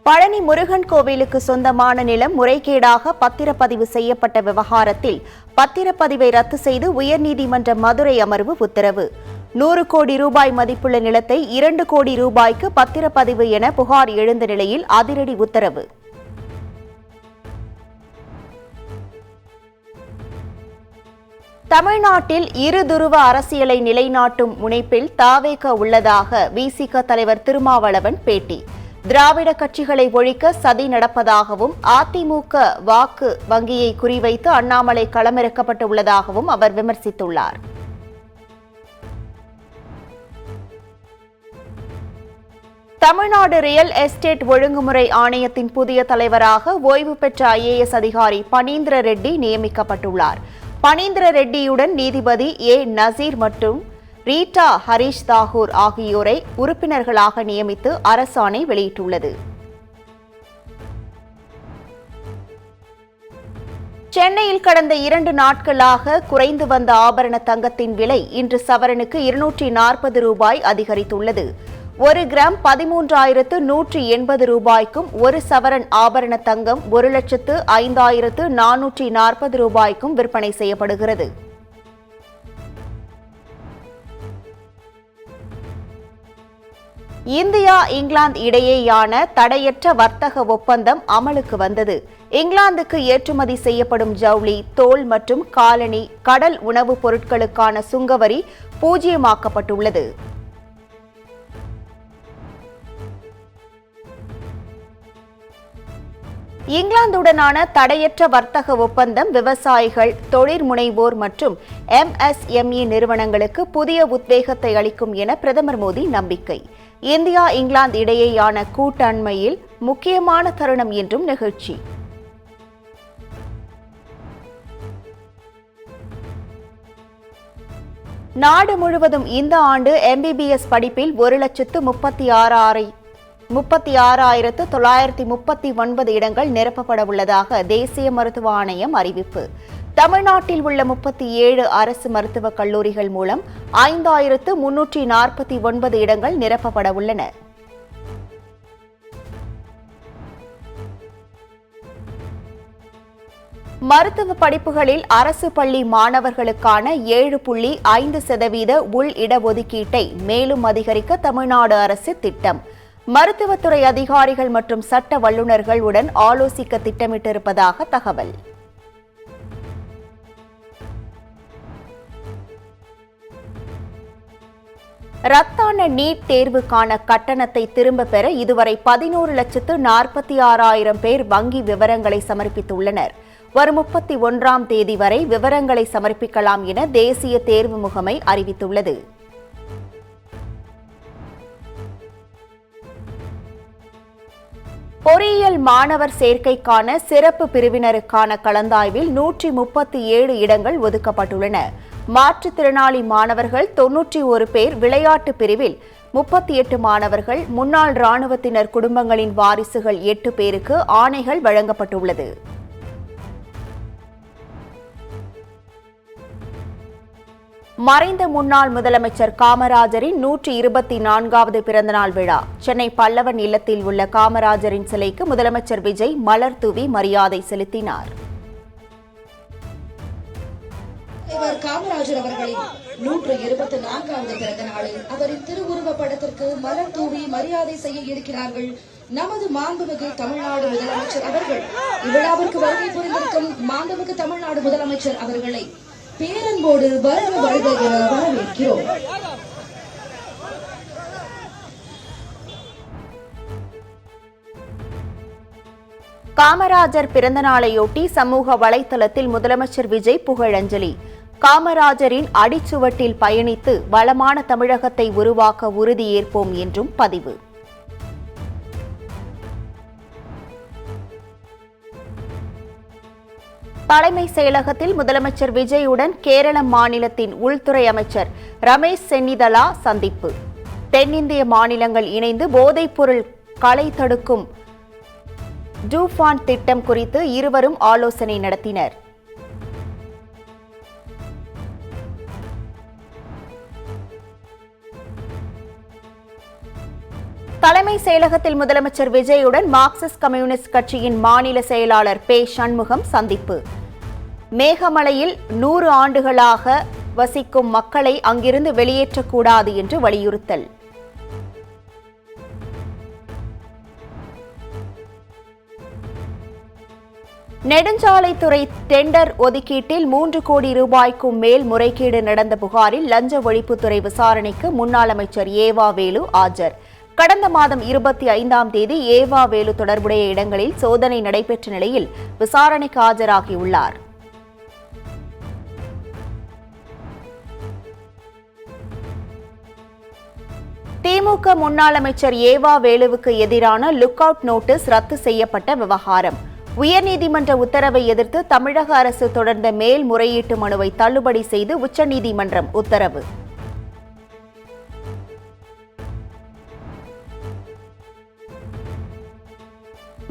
பழனி முருகன் கோவிலுக்கு சொந்தமான நிலம் முறைகேடாக பத்திரப்பதிவு செய்யப்பட்ட விவகாரத்தில் பத்திரப்பதிவை ரத்து செய்து உயர்நீதிமன்ற மதுரை அமர்வு உத்தரவு. 100 கோடி ரூபாய் மதிப்புள்ள நிலத்தை 2 கோடி ரூபாய்க்கு பத்திரப்பதிவு என புகார் எழுந்த நிலையில் அதிரடி உத்தரவு. தமிழ்நாட்டில் இருதுருவ அரசியலை நிலைநாட்டும் முனைப்பில் தாவேக உள்ளதாக விசிக தலைவர் திருமாவளவன் பேட்டி. திராவிட கட்சிகளை ஒழிக்க சதி நடப்பதாகவும் அதிமுக வாக்கு வங்கியை குறிவைத்து அண்ணாமலை களமிறக்கப்பட்டுள்ளதாகவும் அவர் விமர்சித்துள்ளார். தமிழ்நாடு ரியல் எஸ்டேட் ஒழுங்குமுறை ஆணையத்தின் புதிய தலைவராக ஓய்வு பெற்ற IAS அதிகாரி பனீந்திர ரெட்டி நியமிக்கப்பட்டுள்ளார். பனீந்திர ரெட்டியுடன் நீதிபதி A. நசீர் மற்றும் ரீட்டா ஹரீஷ் தாகூர் ஆகியோரை உறுப்பினர்களாக நியமித்து அரசாணை வெளியிட்டுள்ளது. சென்னையில் கடந்த 2 நாட்களாக குறைந்து வந்த ஆபரண தங்கத்தின் விலை இன்று சவரனுக்கு 240 ரூபாய் அதிகரித்துள்ளது. 1 கிராம் 13,180 ரூபாய்க்கும், 1 சவரன் ஆபரண தங்கம் 1,05,440 ரூபாய்க்கும் விற்பனை செய்யப்படுகிறது. இந்தியா இங்கிலாந்து இடையேயான தடையற்ற வர்த்தக ஒப்பந்தம் அமலுக்கு வந்தது. இங்கிலாந்துக்கு ஏற்றுமதி செய்யப்படும் ஜவுளி, தோல் மற்றும் காலணி, கடல் உணவுப் பொருட்களுக்கான சுங்கவரி பூஜ்ஜியமாக்கப்பட்டுள்ளது. இங்கிலாந்துடனான தடையற்ற வர்த்தக ஒப்பந்தம் விவசாயிகள், தொழில் முனைவோர் மற்றும் MSME நிறுவனங்களுக்கு புதிய உத்வேகத்தை அளிக்கும் என பிரதமர் மோடி நம்பிக்கை. இந்தியா இங்கிலாந்து இடையேயான கூட்டண்மையில் முக்கியமான தருணம் என்றும் நிகழ்ச்சி. நாடு முழுவதும் இந்த ஆண்டு MBBS படிப்பில் 1,36,939 இடங்கள் நிரப்பப்பட உள்ளதாக தேசிய மருத்துவ ஆணையம் அறிவிப்பு. தமிழ்நாட்டில் உள்ள 37 அரசு மருத்துவக் கல்லூரிகள் மூலம் 5,349 இடங்கள் நிரப்பப்பட உள்ளன. மருத்துவ படிப்புகளில் அரசு பள்ளி மாணவர்களுக்கான 7.5% உள் இடஒதுக்கீட்டை மேலும் அதிகரிக்க தமிழ்நாடு அரசு திட்டம். மருத்துவத்துறை அதிகாரிகள் மற்றும் சட்ட வல்லுநர்கள் உடன் ஆலோசிக்க திட்டமிட்டிருப்பதாக தகவல். ரத்தான நீட் தேர்வுக்கான கட்டணத்தை திரும்பப் பெற இதுவரை 11,46,000 பேர் வங்கி விவரங்களை சமர்ப்பித்துள்ளனர். வரும் 31ஆம் தேதி வரை விவரங்களை சமர்ப்பிக்கலாம் என தேசிய தேர்வு முகமை அறிவித்துள்ளது. பொறியியல் மாணவர் சேர்க்கைக்கான சிறப்பு பிரிவினருக்கான கலந்தாய்வில் 137 இடங்கள் ஒதுக்கப்பட்டுள்ளன. மாற்றுத்திறனாளி மாணவர்கள் 91 பேர், விளையாட்டு பிரிவில் 38 மாணவர்கள், முன்னாள் இராணுவத்தினர் குடும்பங்களின் வாரிசுகள் 8 பேருக்கு ஆணைகள் வழங்கப்பட்டுள்ளது. மறைந்த முன்னாள் முதலமைச்சர் காமராஜரின் 124வது பிறந்தநாள் விழா. சென்னை பல்லவன் இல்லத்தில் உள்ள காமராஜரின் சிலைக்கு முதலமைச்சர் விஜய் மலர் தூவி மரியாதை செலுத்தினார். காமராஜர் அவர்களின் 124வது பிறந்த நாளில் அவரின் திருவுருவ படத்திற்கு மலர் தூவி மரியாதை செய்ய இருக்கிறார்கள் நமது மாண்புமிகு தமிழ்நாடு முதலமைச்சர் அவர்கள். இவ்விழாவிற்கு வருகை புரிந்திருக்கும் மாண்புமிகு தமிழ்நாடு முதலமைச்சர் அவர்களை பேரன்போடு வருக வருக என வரவேற்கிறோம். காமராஜர் பிறந்த நாளையொட்டி சமூக வலைதளத்தில் முதலமைச்சர் விஜய் புகழஞ்சலி. காமராஜரின் அடிச்சுவட்டில் பயணித்து வளமான தமிழகத்தை உருவாக்க உறுதியேற்போம் என்றும் பதிவு. தலைமை செயலகத்தில் முதலமைச்சர் விஜயுடன் கேரள மாநிலத்தின் உள்துறை அமைச்சர் ரமேஷ் சென்னிதலா சந்திப்பு. தென்னிந்திய மாநிலங்கள் இணைந்து போதைப்பொருள் களை தடுக்கும் டூஃபான் திட்டம் குறித்து இருவரும் ஆலோசனை நடத்தினர். தலைமை செயலகத்தில் முதலமைச்சர் விஜயுடன் மார்க்சிஸ்ட் கம்யூனிஸ்ட் கட்சியின் மாநில செயலாளர் பே. சண்முகம் சந்திப்பு. மேகமலையில் 100 ஆண்டுகளாக வசிக்கும் மக்களை அங்கிருந்து வெளியேற்றக்கூடாது என்று வலியுறுத்தல். நெடுஞ்சாலைத்துறை டெண்டர் ஒதுக்கீட்டில் 3 கோடி ரூபாய்க்கும் மேல் முறைகேடு நடந்த புகாரில் லஞ்ச ஒழிப்புத்துறை விசாரணைக்கு முன்னாள் அமைச்சர் ஏவா வேலு ஆஜர். கடந்த மாதம் 25ஆம் தேதி ஏவா வேலு தொடர்புடைய இடங்களில் சோதனை நடைபெற்ற நிலையில் விசாரணைக்கு ஆஜராகியுள்ளார். திமுக முன்னாள் அமைச்சர் ஏவா வேலுவுக்கு எதிரான லுக் அவுட் நோட்டீஸ் ரத்து செய்யப்பட்ட விவகாரம். உயர்நீதிமன்ற உத்தரவை எதிர்த்து தமிழக அரசு தொடர்ந்த மேல்முறையீட்டு மனுவை தள்ளுபடி செய்து உச்சநீதிமன்றம் உத்தரவு.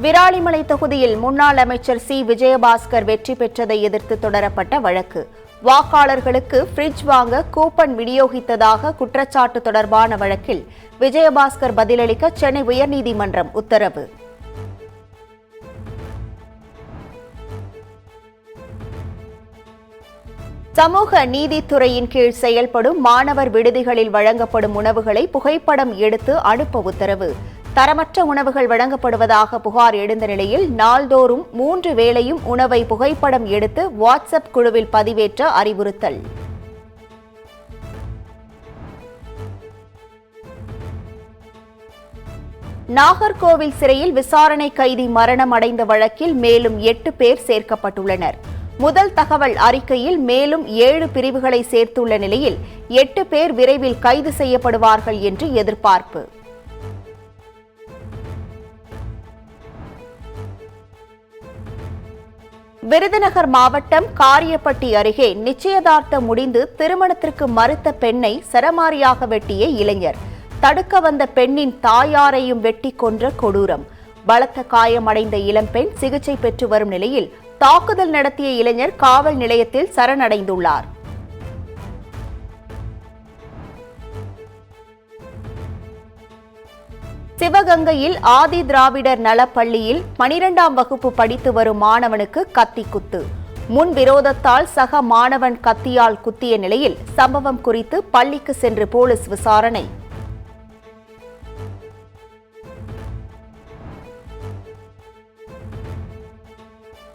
விராலிமலை தொகுதியில் முன்னாள் அமைச்சர் சி. விஜயபாஸ்கர் வெற்றி பெற்றதை எதிர்த்து தொடரப்பட்ட வழக்கு. வாக்காளர்களுக்கு பிரிட்ஜ் வாங்க கூப்பன் விநியோகித்ததாக குற்றச்சாட்டு தொடர்பான வழக்கில் விஜயபாஸ்கர் பதிலளிக்க சென்னை உயர்நீதிமன்றம் உத்தரவு. சமூக நீதித்துறையின் கீழ் செயல்படும் மாணவர் விடுதிகளில் வழங்கப்படும் உணவுகளை புகைப்படம் எடுத்து அனுப்ப உத்தரவு. தரமற்ற உணவுகள் வழங்கப்படுவதாக புகார் எழுந்த நிலையில் நாள்தோறும் 3 வேளையும் உணவை புகைப்படம் எடுத்து வாட்ஸ்அப் குழுவில் பதிவேற்ற அறிவுறுத்தல். நாகர்கோவில் சிறையில் விசாரணை கைதி மரணம் அடைந்த வழக்கில் மேலும் 8 பேர் சேர்க்கப்பட்டுள்ளனர். முதல் தகவல் அறிக்கையில் மேலும் 7 பிரிவுகளை சேர்த்துள்ள நிலையில் 8 பேர் விரைவில் கைது செய்யப்படுவார்கள் என்று எதிர்பார்ப்பு. விருதுநகர் மாவட்டம் காரியப்பட்டி அருகே நிச்சயதார்த்தம் முடிந்து திருமணத்திற்கு மறுத்த பெண்ணை சரமாரியாக வெட்டிய இளைஞர். தடுக்க வந்த பெண்ணின் தாயாரையும் வெட்டி கொன்ற கொடூரம். பலத்த காயமடைந்த இளம்பெண் சிகிச்சை பெற்று வரும் நிலையில் தாக்குதல் நடத்திய இளைஞர் காவல் நிலையத்தில் சரணடைந்துள்ளார். சிவகங்கையில் ஆதி திராவிடர் நலப்பள்ளியில் 12ஆம் வகுப்பு படித்து வரும் மாணவனுக்கு கத்திக்குத்து. முன் விரோதத்தால் சக மாணவன் கத்தியால் குத்திய நிலையில் சம்பவம் குறித்து பள்ளிக்கு சென்று போலீஸ் விசாரணை.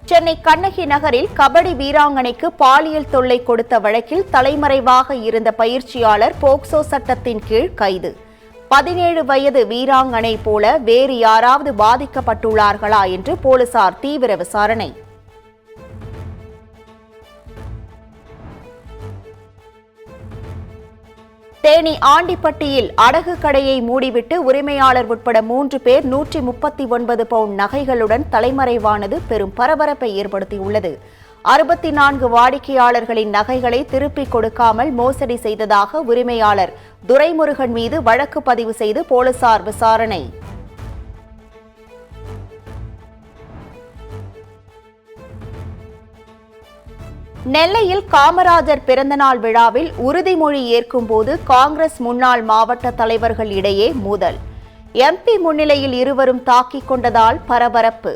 சென்னை கண்ணகி நகரில் கபடி வீராங்கனைக்கு பாலியல் தொல்லை கொடுத்த வழக்கில் தலைமறைவாக இருந்த பயிற்சியாளர் போக்சோ சட்டத்தின் கீழ் கைது. 17 வயது வீராங்கனை போல வேறு யாராவது பாதிக்கப்பட்டுள்ளார்களா என்று போலீசார் தீவிர விசாரணை. தேனி ஆண்டிப்பட்டியில் அடகு கடையை மூடிவிட்டு உரிமையாளர் உட்பட 3 பேர் 139 பவுண்ட் நகைகளுடன் தலைமறைவானது பெரும் பரபரப்பை ஏற்படுத்தியுள்ளது. 64 வாடிக்கையாளர்களின் நகைகளை திருப்பிக் கொடுக்காமல் மோசடி செய்ததாக உரிமையாளர் துரைமுருகன் மீது வழக்கு பதிவு செய்து போலீசார் விசாரணை. நெல்லையில் காமராஜர் பிறந்தநாள் விழாவில் உறுதிமொழி ஏற்கும்போது காங்கிரஸ் முன்னாள் மாவட்ட தலைவர்கள் இடையே மோதல். எம்பி முன்னிலையில் இருவரும் தாக்கிக் கொண்டதால் பரபரப்பு.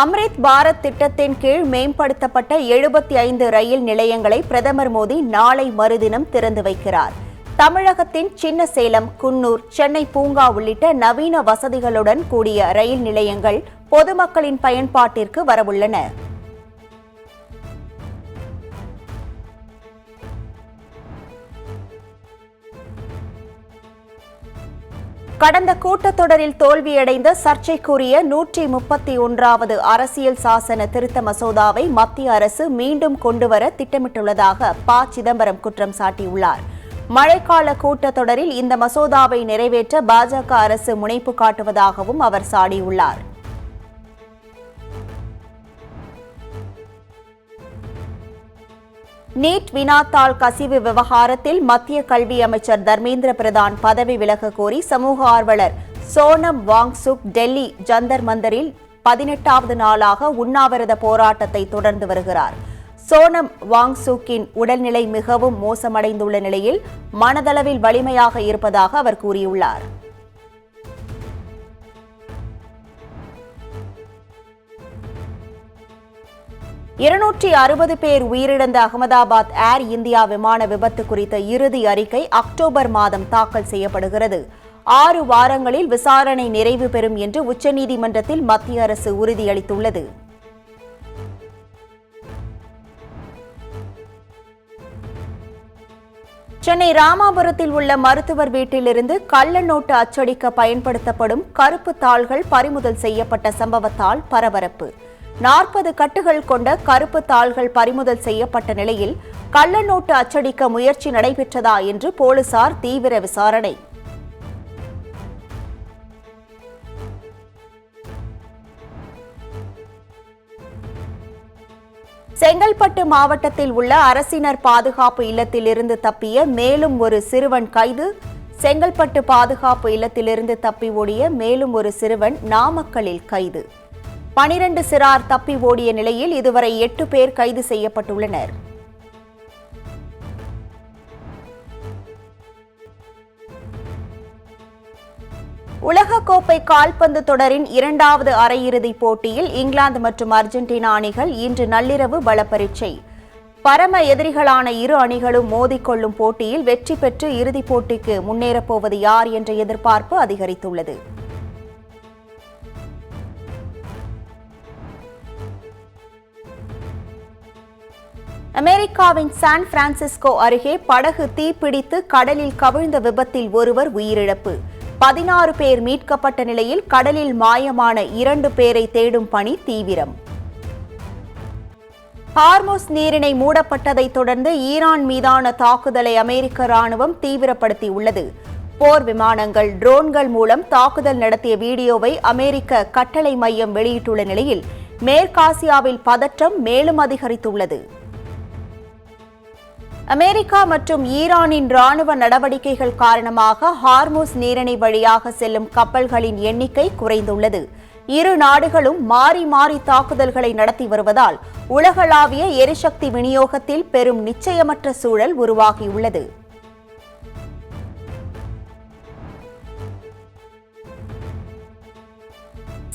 அம்ரித் பாரத் திட்டத்தின் கீழ் மேம்படுத்தப்பட்ட 75 ரயில் நிலையங்களை பிரதமர் மோடி நாளை மறுதினம் திறந்து வைக்கிறார். தமிழகத்தின் சின்ன சேலம், குன்னூர், சென்னை பூங்கா உள்ளிட்ட நவீன வசதிகளுடன் கூடிய ரயில் நிலையங்கள் பொதுமக்களின் பயன்பாட்டிற்கு வரவுள்ளன. கடந்த கூட்டத்தொடரில் தோல்வியடைந்த சர்ச்சைக்குரிய 131வது அரசியல் சாசன திருத்த மசோதாவை மத்திய அரசு மீண்டும் கொண்டுவர திட்டமிட்டுள்ளதாக ப. சிதம்பரம் குற்றம் சாட்டியுள்ளார். மழைக்கால கூட்டத்தொடரில் இந்த மசோதாவை நிறைவேற்ற பாஜக அரசு முனைப்பு காட்டுவதாகவும் அவர் சாடியுள்ளார். நீட் வினாத்தாள் கசிவு விவகாரத்தில் மத்திய கல்வி அமைச்சர் தர்மேந்திர பிரதான் பதவி விலக கோரி சமூக ஆர்வலர் சோனம் வாங்சுக் டெல்லி ஜந்தர் மந்தரில் 18வது நாளாக உண்ணாவிரத போராட்டத்தை தொடர்ந்து வருகிறார். சோனம் வாங்சுக்கின் உடல்நிலை மிகவும் மோசமடைந்துள்ள நிலையில் மனதளவில் வலிமையாக இருப்பதாக அவர் கூறியுள்ளார். இருநூற்றி 60 பேர் உயிரிழந்த அகமதாபாத் ஏர் இந்தியா விமான விபத்து குறித்த இறுதி அறிக்கை அக்டோபர் மாதம் தாக்கல் செய்யப்படுகிறது. 6 வாரங்களில் விசாரணை நிறைவு பெறும் என்று உச்சநீதிமன்றத்தில் மத்திய அரசு உறுதியளித்துள்ளது. சென்னை ராமாபுரத்தில் உள்ள மருத்துவர் வீட்டிலிருந்து கள்ள நோட்டு அச்சடிக்க பயன்படுத்தப்படும் கருப்பு தாள்கள் பறிமுதல் செய்யப்பட்ட சம்பவத்தால் பரபரப்பு. 40 கட்டுகள் கொண்ட கருப்பு தாள்கள் பறிமுதல் செய்யப்பட்ட நிலையில் கள்ள நோட்டு அச்சடிக்க முயற்சி நடைபெற்றதா என்று போலீசார் தீவிர விசாரணை. செங்கல்பட்டு மாவட்டத்தில் உள்ள அரசினர் பாதுகாப்பு இல்லத்திலிருந்து தப்பிய மேலும் ஒரு சிறுவன் கைது. செங்கல்பட்டு பாதுகாப்பு இல்லத்திலிருந்து தப்பி ஓடிய மேலும் ஒரு சிறுவன் நாமக்கலில் கைது. 12 சிறார் தப்பி ஓடிய நிலையில் இதுவரை 8 பேர் கைது செய்யப்பட்டுள்ளனர். உலகக்கோப்பை கால்பந்து தொடரின் 2வது அரையிறுதிப் போட்டியில் இங்கிலாந்து மற்றும் அர்ஜென்டினா அணிகள் இன்று நள்ளிரவு பலப்பரீட்சை. பரம எதிரிகளான இரு அணிகளும் மோதிக்கொள்ளும் போட்டியில் வெற்றி பெற்று இறுதிப் போட்டிக்கு முன்னேறப்போவது யார் என்ற எதிர்பார்ப்பு அதிகரித்துள்ளது. அமெரிக்காவின் சான் பிரான்சிஸ்கோ அருகே படகு தீப்பிடித்து கடலில் கவிழ்ந்த விபத்தில் ஒருவர் உயிரிழப்பு. 16 பேர் மீட்கப்பட்ட நிலையில் கடலில் மாயமான 2 பேரை தேடும் பணி தீவிரம். ஹார்முஸ் நீரிணை மூடப்பட்டதைத் தொடர்ந்து ஈரான் மீதான தாக்குதலை அமெரிக்க ராணுவம் தீவிரப்படுத்தியுள்ளது. போர் விமானங்கள், ட்ரோன்கள் மூலம் தாக்குதல் நடத்திய வீடியோவை அமெரிக்க கட்டளை மையம் வெளியிட்டுள்ள நிலையில் மேற்காசியாவில் பதற்றம் மேலும் அதிகரித்துள்ளது. அமெரிக்கா மற்றும் ஈரானின் ராணுவ நடவடிக்கைகள் காரணமாக ஹார்முஸ் நீரிணை வழியாக செல்லும் கப்பல்களின் எண்ணிக்கை குறைந்துள்ளது. இரு நாடுகளும் மாறி மாறி தாக்குதல்களை நடத்தி வருவதால் உலகளாவிய எரிசக்தி விநியோகத்தில் பெரும் நிச்சயமற்ற சூழல் உருவாகியுள்ளது.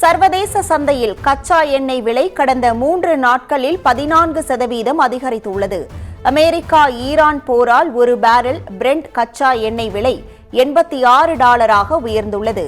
சர்வதேச சந்தையில் கச்சா எண்ணெய் விலை கடந்த 3 நாட்களில் 14% அதிகரித்துள்ளது. அமெரிக்கா ஈரான் போரால் ஒரு பேரல் பிரெண்ட் கச்சா எண்ணெய் விலை $86 உயர்ந்துள்ளது.